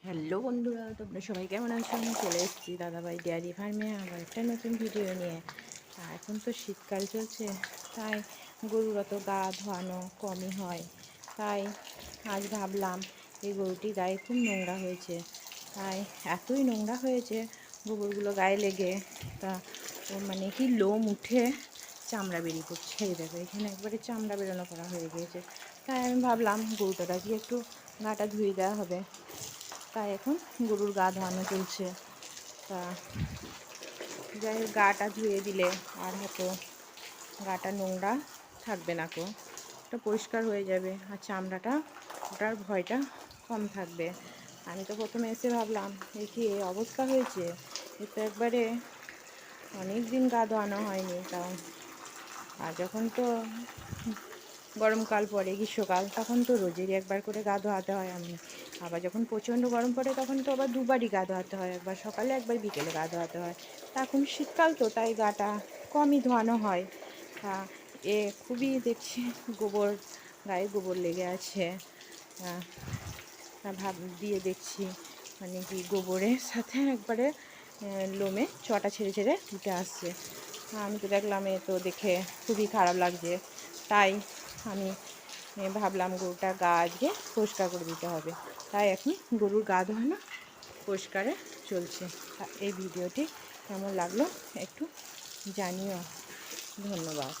Hello বন্ধুরা, তোমরা সবাই কেমন আছো? আমি চলে এসেছি দাদাভাই ডেয়ারি ফার্মে আবার একটা নতুন ভিডিও নিয়ে। এখন তো শীতকাল চলছে, তাই গরুর অত গা ধোয়ানো কমই হয়। তাই আজ ভাবলাম এই গরুটি গায়ে খুব নোংরা হয়েছে, তাই এতই নোংরা হয়েছে গোবরগুলো গায়ে লেগে, তা ও মানে কি লোম উঠে চামড়া বেরিয়ে পড়ছে। এই দেখো, এখানে একবারে চামড়া বেরোনো করা হয়ে গিয়েছে। তাই আমি ভাবলাম গরুটাকে কি একটু গাটা ধুয়ে দেওয়া হবে, তাই এখন গরুর গা ধোয়ানো চলছে। তা যাই হোক, গাটা ধুয়ে দিলে আর হয়তো গাটা নোংরা থাকবে না, ওটা পরিষ্কার হয়ে যাবে, আর চামড়াটা ওটার ভয়টা কম থাকবে। আমি তো প্রথমে এসে ভাবলাম এ কি এই অবস্থা হয়েছে, এ তো একবারে অনেক দিন গা ধোয়ানো হয়নি। তাও আর যখন তো গরমকাল পড়ে, গ্রীষ্মকাল, তখন তো রোজেরই একবার করে গা ধোয়াতে হয়। আমি আবার যখন প্রচণ্ড গরম পড়ে তখন তো আবার দুবারই গা ধোয়াতে হয়, একবার সকালে একবার বিকেলে গা ধোয়াতে হয়। তা এখন শীতকাল তো তাই গাটা কমই ধোয়ানো হয়। তা খুবই দেখছি গোবর, গায়ে গোবর লেগে আছে। ভাব দিয়ে দেখছি মানে কি গোবরের সাথে একবারে লোমে চটা ছেড়ে ছেড়ে উঠে আসছে। আমি তো দেখলাম, এ তো দেখে খুবই খারাপ লাগছে। তাই আমি ভাবলাম গরুটার গা আজকে পরিষ্কার করে দিতে হবে। তাই এখন গরুর গা ধোয়ানো পরিষ্কারে চলছে। এই ভিডিওটি কেমন লাগলো একটু জানিও। ধন্যবাদ।